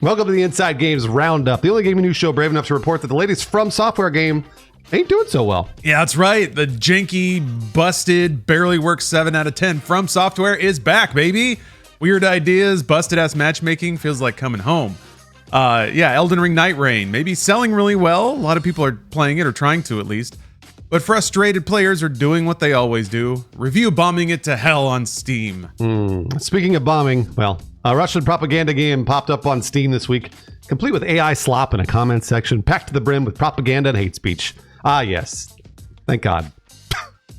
Welcome to the Inside Games Roundup, the only gaming news show brave enough to report that the latest From Software game ain't doing so well. Yeah, that's right. The janky, busted, barely works 7 out of 10 From Software is back, baby. Weird ideas, busted-ass matchmaking feels like coming home. Elden Ring NIGHTREIGN, maybe selling really well. A lot of people are playing it, or trying to at least. But frustrated players are doing what they always do, review bombing it to hell on Steam. Speaking of bombing, well, a Russian propaganda game popped up on Steam this week, complete with AI slop in a comment section, packed to the brim with propaganda and hate speech. Ah, yes. Thank God.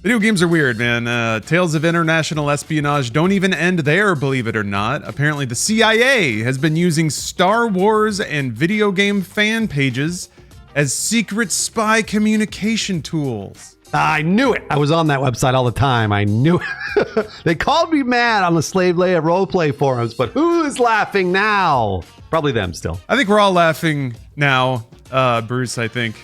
Video games are weird, man. Tales of international espionage don't even end there, believe it or not. Apparently, the CIA has been using Star Wars and video game fan pages as secret spy communication tools. I knew it. I was on that website all the time. I knew it. They called me mad on the Slave Leia roleplay forums, but who is laughing now? Probably them still. I think we're all laughing now, Bruce, I think.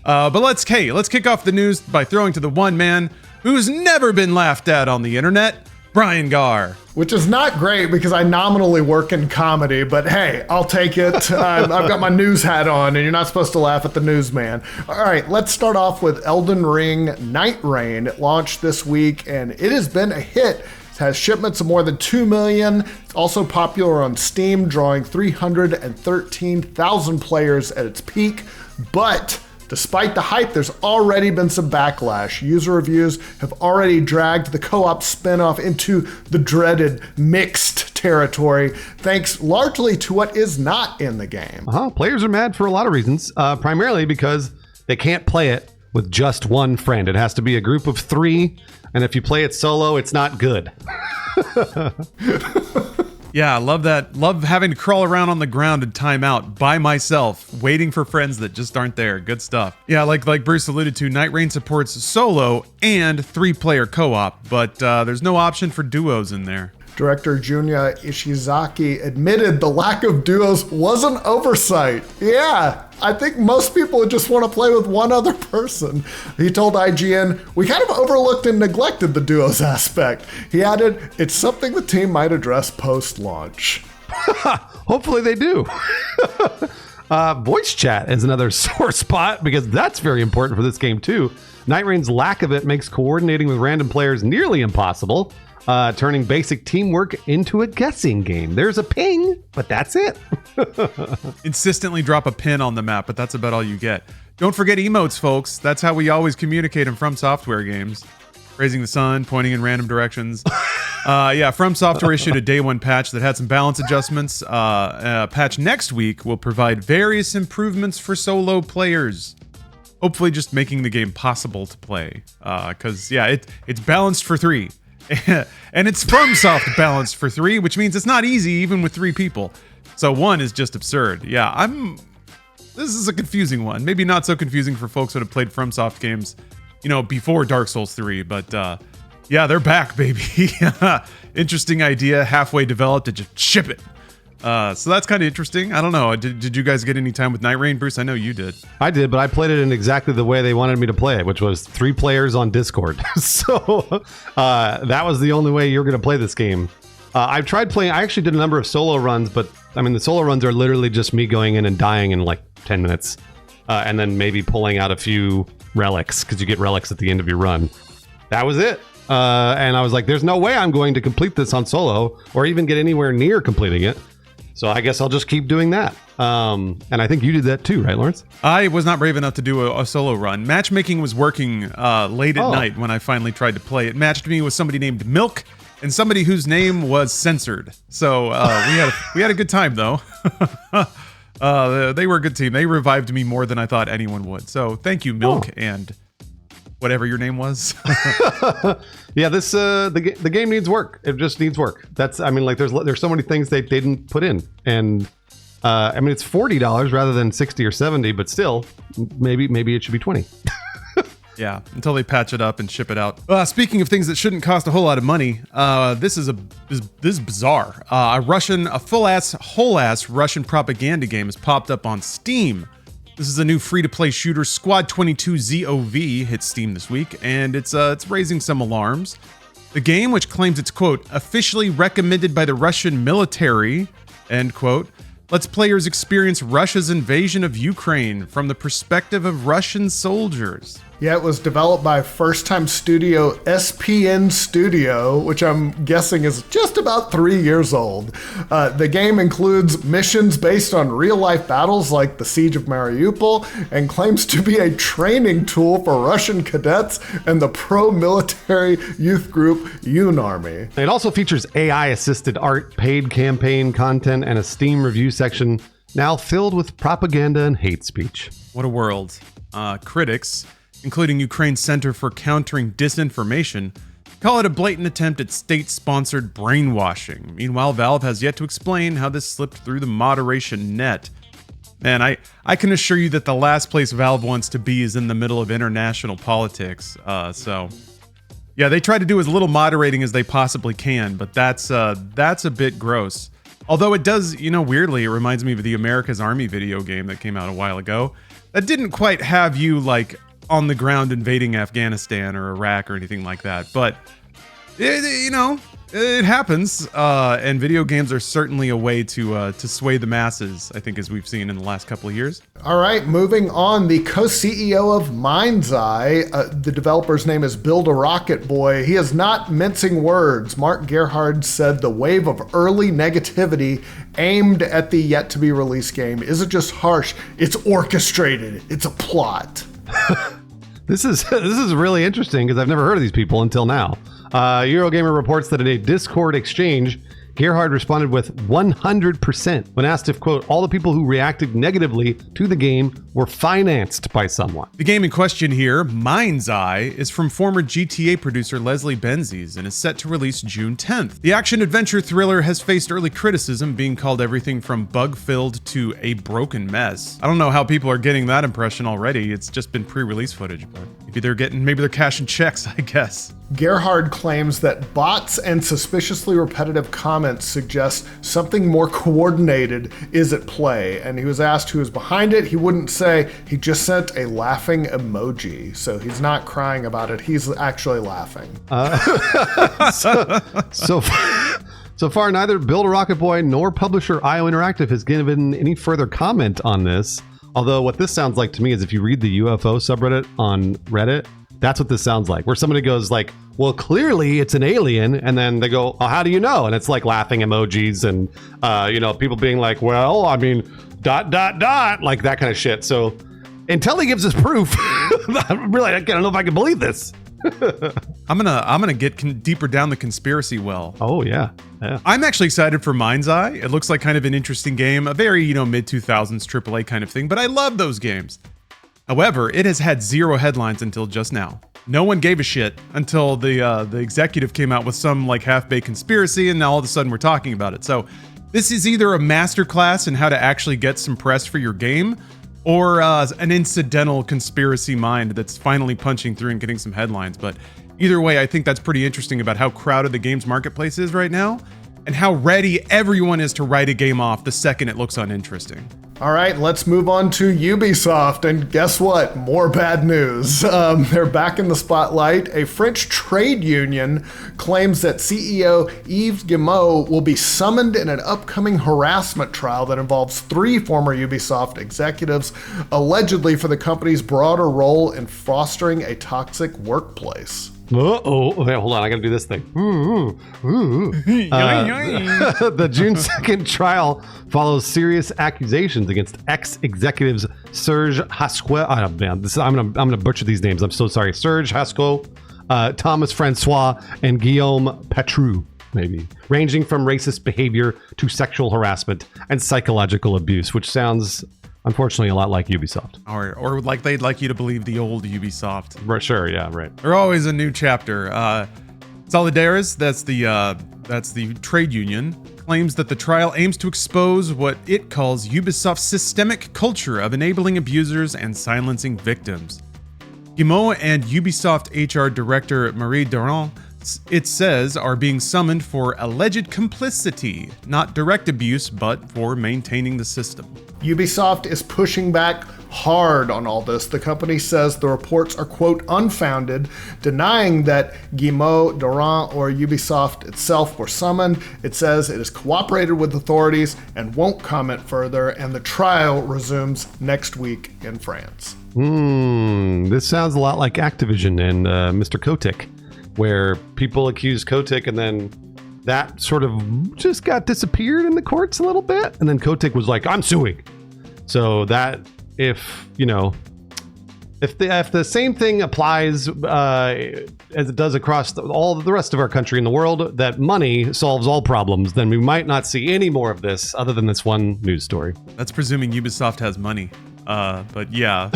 But let's kick off the news by throwing to the one man who's never been laughed at on the internet, Brian Garr. Which is not great because I nominally work in comedy, but hey, I'll take it. I've got my news hat on, and you're not supposed to laugh at the newsman. All right, let's start off with Elden Ring NIGHTREIGN. It launched this week, and it has been a hit. It has shipments of more than 2 million. It's also popular on Steam, drawing 313,000 players at its peak. But despite the hype, there's already been some backlash. User reviews have already dragged the co-op spin-off into the dreaded mixed territory, thanks largely to what is not in the game. Players are mad for a lot of reasons, primarily because they can't play it with just one friend. It has to be a group of 3, and if you play it solo, it's not good. Yeah, I love that. Love having to crawl around on the ground and time out by myself, waiting for friends that just aren't there. Good stuff. Yeah, like Bruce alluded to, NIGHTREIGN supports solo and 3-player co-op, but there's no option for duos in there. Director Junya Ishizaki admitted the lack of duos was an oversight. Yeah, I think most people would just want to play with one other person. He told IGN, "We kind of overlooked and neglected the duos aspect." He added, "It's something the team might address post-launch." Hopefully they do. Voice chat is another sore spot because that's very important for this game too. NIGHTREIGN's lack of it makes coordinating with random players nearly impossible. Turning basic teamwork into a guessing game. There's a ping, but that's it. Insistently drop a pin on the map, but that's about all you get. Don't forget emotes, folks. That's how we always communicate in From Software games. Raising the sun, pointing in random directions. From Software issued a day 1 patch that had some balance adjustments. A patch next week will provide various improvements for solo players. Hopefully just making the game possible to play. Because, it's balanced for 3. And it's FromSoft balanced for 3, which means it's not easy even with 3 people. So 1 is just absurd. Yeah, this is a confusing one. Maybe not so confusing for folks that have played FromSoft games, before Dark Souls 3, but they're back, baby. Interesting idea, halfway developed, to just ship it. So that's kind of interesting. I don't know. Did you guys get any time with NIGHTREIGN, Bruce? I know you did. I did, but I played it in exactly the way they wanted me to play it, which was 3 players on Discord. So that was the only way you're going to play this game. I've tried playing. I actually did a number of solo runs, but the solo runs are literally just me going in and dying in like 10 minutes. And then maybe pulling out a few relics, because you get relics at the end of your run. That was it. And I was like, there's no way I'm going to complete this on solo or even get anywhere near completing it. So I guess I'll just keep doing that. And I think you did that too, right, Lawrence? I was not brave enough to do a solo run. Matchmaking was working late at night when I finally tried to play. It matched me with somebody named Milk and somebody whose name was censored. So we had a good time, though. They were a good team. They revived me more than I thought anyone would. So thank you, Milk, and whatever your name was. Yeah, the game needs work. It just needs work. There's so many things they didn't put in, and it's $40 rather than $60 or $70, but still, maybe it should be $20. Yeah, until they patch it up and ship it out. Speaking of things that shouldn't cost a whole lot of money, this is bizarre. A whole ass Russian propaganda game has popped up on Steam. This is a new free-to-play shooter. Squad 22 ZOV hit Steam this week, and it's raising some alarms. The game, which claims it's, quote, officially recommended by the Russian military, end quote, lets players experience Russia's invasion of Ukraine from the perspective of Russian soldiers. Yeah, it was developed by first-time studio SPN Studio, which I'm guessing is just about 3 years old. The game includes missions based on real-life battles like the Siege of Mariupol and claims to be a training tool for Russian cadets and the pro-military youth group UnArmy. It also features AI-assisted art, paid campaign content, and a Steam review section now filled with propaganda and hate speech. What a world. Critics, including Ukraine's Center for Countering Disinformation, call it a blatant attempt at state-sponsored brainwashing. Meanwhile, Valve has yet to explain how this slipped through the moderation net. Man, I can assure you that the last place Valve wants to be is in the middle of international politics. So, yeah, they try to do as little moderating as they possibly can, but that's a bit gross. Although it does, weirdly, it reminds me of the America's Army video game that came out a while ago. That didn't quite have you, on the ground invading Afghanistan or Iraq or anything like that. But, it happens. And video games are certainly a way to sway the masses, I think, as we've seen in the last couple of years. All right, moving on. The co-CEO of Mind's Eye, the developer's name is Build a Rocket Boy. He is not mincing words. Mark Gerhard said the wave of early negativity aimed at the yet-to-be-released game isn't just harsh, it's orchestrated. It's a plot. This is really interesting because I've never heard of these people until now. Eurogamer reports that in a Discord exchange, Gerhard responded with 100% when asked if, quote, all the people who reacted negatively to the game were financed by someone. The game in question here, Mind's Eye, is from former GTA producer Leslie Benzies and is set to release June 10th. The action-adventure thriller has faced early criticism, being called everything from bug-filled to a broken mess. I don't know how people are getting that impression already. It's just been pre-release footage, but maybe they're cashing checks, I guess. Gerhard claims that bots and suspiciously repetitive comments suggest something more coordinated is at play, and he was asked who was behind it. He wouldn't say. He just sent a laughing emoji, so he's not crying about it. He's actually laughing. So far, neither Build a Rocket Boy nor publisher IO Interactive has given any further comment on this. Although what this sounds like to me is if you read the UFO subreddit on Reddit, that's what this sounds like, where somebody goes like, well, clearly it's an alien. And then they go, oh, how do you know? And it's like laughing emojis and, people being like, well, I mean, ... like that kind of shit. So until he gives us proof, I don't know if I can believe this. I'm gonna get deeper down the conspiracy well. Oh, yeah. I'm actually excited for Mind's Eye. It looks like kind of an interesting game, a very, mid-2000s AAA kind of thing, but I love those games. However, it has had zero headlines until just now. No one gave a shit until the executive came out with some half-baked conspiracy, and now all of a sudden we're talking about it. So this is either a masterclass in how to actually get some press for your game, or an incidental conspiracy mind that's finally punching through and getting some headlines. But either way, I think that's pretty interesting about how crowded the games marketplace is right now, and how ready everyone is to write a game off the second it looks uninteresting. All right, let's move on to Ubisoft, and guess what? More bad news. They're back in the spotlight. A French trade union claims that CEO Yves Guillemot will be summoned in an upcoming harassment trial that involves 3 former Ubisoft executives, allegedly for the company's broader role in fostering a toxic workplace. Okay, hold on. I gotta do this thing. The June 2nd trial follows serious accusations against ex-executives Serge Hasquet. Oh, man, I'm gonna butcher these names. I'm so sorry. Serge Hasquet, Thomas Francois, and Guillaume Petrou, maybe, ranging from racist behavior to sexual harassment and psychological abuse, which sounds, unfortunately, a lot like Ubisoft. Or like they'd like you to believe the old Ubisoft. Right, sure, yeah, right. They're always a new chapter. Solidaris, that's the trade union, claims that the trial aims to expose what it calls Ubisoft's systemic culture of enabling abusers and silencing victims. Guillemot and Ubisoft HR director Marie Durand, it says, are being summoned for alleged complicity, not direct abuse, but for maintaining the system. Ubisoft is pushing back hard on all this. The company says the reports are, quote, unfounded, denying that Guillemot, Durand, or Ubisoft itself were summoned. It says it has cooperated with authorities and won't comment further, and the trial resumes next week in France. This sounds a lot like Activision and Mr. Kotick, where people accuse Kotick and then that sort of just got disappeared in the courts a little bit. And then Kotick was like, I'm suing. So that if the same thing applies as it does across all the rest of our country and the world, that money solves all problems, then we might not see any more of this other than this one news story. That's presuming Ubisoft has money. But yeah.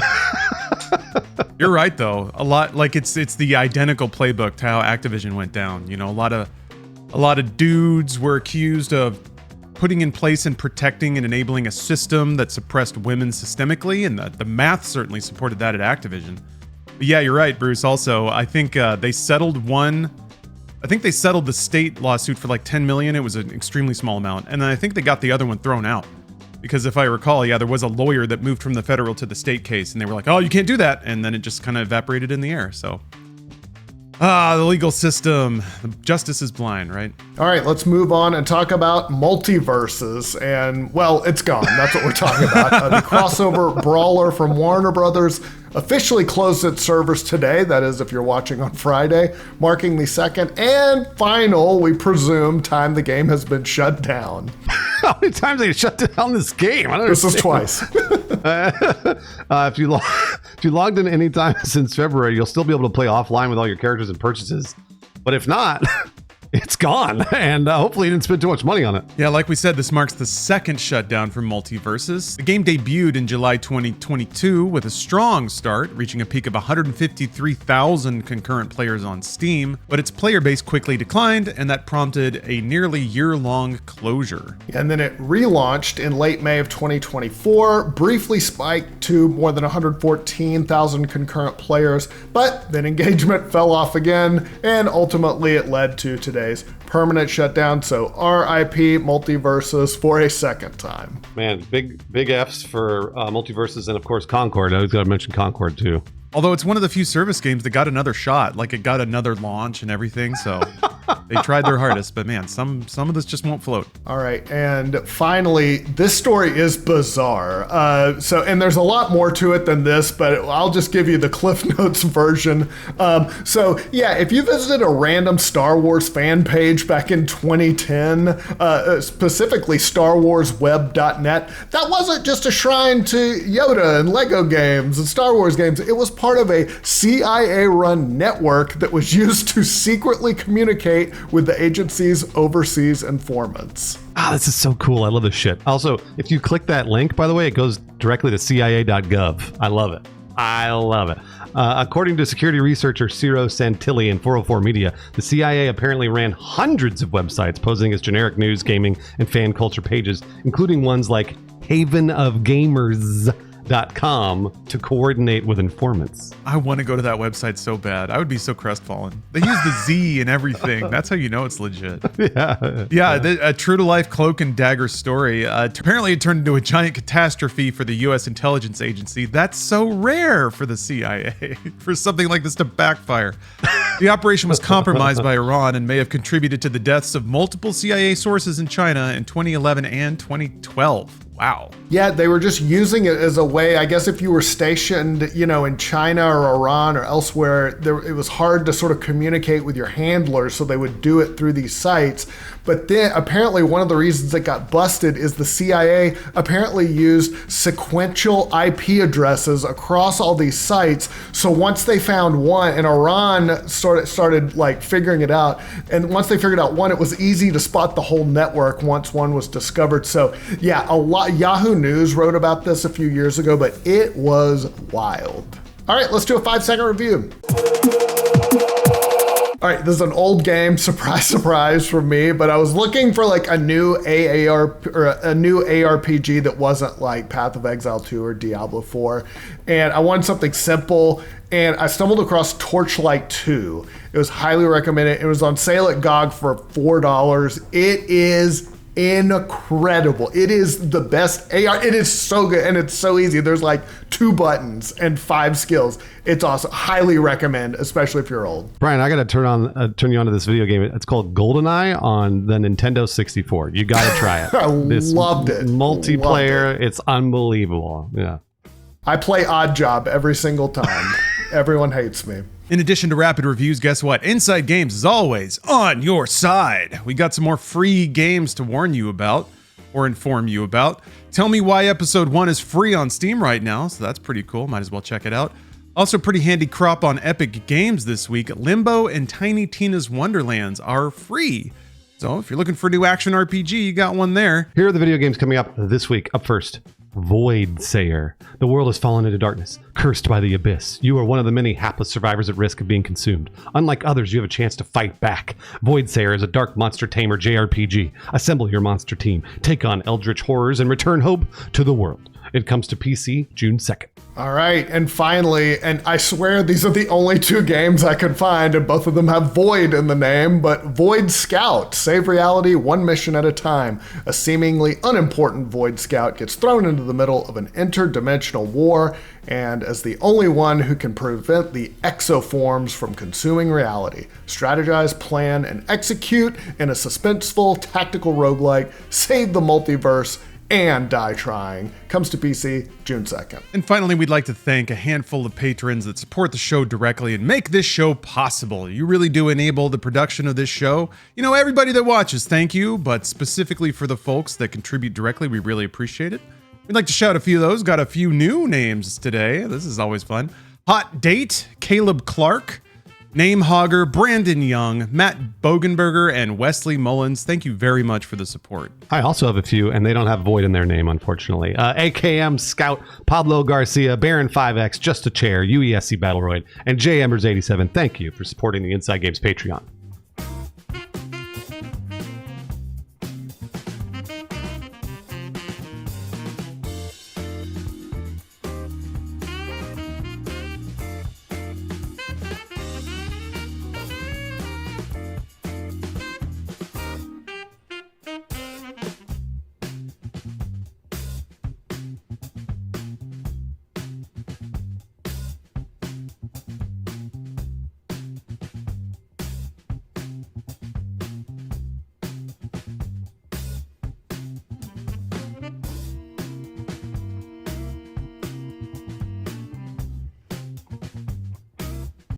You're right though. A lot like it's the identical playbook to how Activision went down. You know, a lot of dudes were accused of putting in place and protecting and enabling a system that suppressed women systemically, and the math certainly supported that at Activision. But yeah, you're right, Bruce. Also, I think they settled the state lawsuit for like 10 million. It was an extremely small amount. And then I think they got the other one thrown out. Because if I recall, yeah, there was a lawyer that moved from the federal to the state case, and they were like, oh, you can't do that. And then it just kind of evaporated in the air. So, the legal system, justice is blind, right? All right, let's move on and talk about multiverses. And, well, it's gone. That's what we're talking about. The crossover brawler from Warner Brothers officially closed its servers today. That is, if you're watching on Friday, marking the second and final, we presume, time the game has been shut down. How many times have they shut down this game? I don't This is understand. twice. If you logged in any time since February, you'll still be able to play offline with all your characters and purchases. But if not, it's gone. And hopefully you didn't spend too much money on it. Yeah, like we said, this marks the second shutdown for Multiverses. The game debuted in July 2022 with a strong start, reaching a peak of 153,000 concurrent players on Steam, but its player base quickly declined, and that prompted a nearly year-long closure. And then it relaunched in late May of 2024, briefly spiked to more than 114,000 concurrent players, but then engagement fell off again, and ultimately it led to today's permanent shutdown. So RIP Multiverses for a second time. Man, big F's for Multiverses and of course Concord. I always got to mention Concord too. Although it's one of the few service games that got another shot, like it got another launch and everything, so they tried their hardest, but man, some of this just won't float. All right, and finally, this story is bizarre. And there's a lot more to it than this, but I'll just give you the Cliff Notes version. So yeah, if you visited a random Star Wars fan page back in 2010, specifically StarWarsWeb.net, that wasn't just a shrine to Yoda and Lego games and Star Wars games. It was part of a CIA-run network that was used to secretly communicate with the agency's overseas informants. This is so cool. I love this shit. Also, if you click that link, by the way, it goes directly to CIA.gov. I love it. According to security researcher Ciro Santilli and 404 Media, the CIA apparently ran hundreds of websites posing as generic news, gaming, and fan culture pages, including ones like havenofgamers.com to coordinate with informants. I want to go to that website so bad. I would be so crestfallen. They use the Z and everything. That's how you know it's legit. Yeah, a true-to-life cloak and dagger story. Apparently it turned into a giant catastrophe for the U.S. intelligence agency. That's so rare for the CIA, for something like this to backfire. The operation was compromised by Iran and may have contributed to the deaths of multiple CIA sources in China in 2011 and 2012. Wow. Yeah, they were just using it as a way, I guess if you were stationed, in China or Iran or elsewhere, it was hard to sort of communicate with your handlers, so they would do it through these sites. But then apparently one of the reasons it got busted is the CIA apparently used sequential IP addresses across all these sites. So once they found one, and Iran started like figuring it out, and once they figured out one, it was easy to spot the whole network once one was discovered. So yeah, Yahoo News wrote about this a few years ago, but it was wild. All right, let's do a 5-second review. All right, this is an old game, surprise for me, but I was looking for like a new ARPG that wasn't like Path of Exile 2 or Diablo 4, and I wanted something simple, and I stumbled across Torchlight 2. It was highly recommended. It was on sale at GOG for $4. It is incredible. It is the best AR. It is so good and it's so easy. There's like 2 buttons and 5 skills. It's awesome. Highly recommend, especially if you're old. Brian, I got to turn you on to this video game. It's called GoldenEye on the Nintendo 64. You got to try it. I loved it. Multiplayer. Loved it. It's unbelievable. Yeah. I play Odd Job every single time. Everyone hates me. In addition to rapid reviews, guess what? Inside Games is always on your side. We got some more free games to warn you about or inform you about. Tell me why episode 1 is free on Steam right now, so that's pretty cool. Might as well check it out. Also, pretty handy crop on Epic Games this week. Limbo and Tiny Tina's Wonderlands are free. So if you're looking for a new action RPG, you got one there. Here are the video games coming up this week. Up first, Void Sayer. The world has fallen into darkness, cursed by the abyss. You are one of the many hapless survivors at risk of being consumed. Unlike others, you have a chance to fight back. Void Sayer is a dark monster tamer JRPG. Assemble your monster team, take on eldritch horrors, and return hope to the world. It comes to PC June 2nd. All right, and finally, and I swear these are the only 2 games I could find, and both of them have Void in the name, but Void Scout. Save reality 1 mission at a time. A seemingly unimportant Void Scout gets thrown into the middle of an interdimensional war, and as the only one who can prevent the exoforms from consuming reality, strategize, plan, and execute in a suspenseful tactical roguelike, save the multiverse, and die trying. Comes to PC June 2nd. And finally, we'd like to thank a handful of patrons that support the show directly and make this show possible. You really do enable the production of this show. You know, everybody that watches, thank you, but specifically for the folks that contribute directly, we really appreciate it. We'd like to shout a few of those. Got a few new names today. This is always fun. Hot Date, Caleb Clark, Name Hogger, Brandon Young, Matt Bogenberger, and Wesley Mullins. Thank you very much for the support. I also have a few, and they don't have Void in their name, unfortunately. AKM Scout, Pablo Garcia, Baron 5X, Just a Chair, UESC Battleroid, and J Embers87. Thank you for supporting the Inside Games Patreon.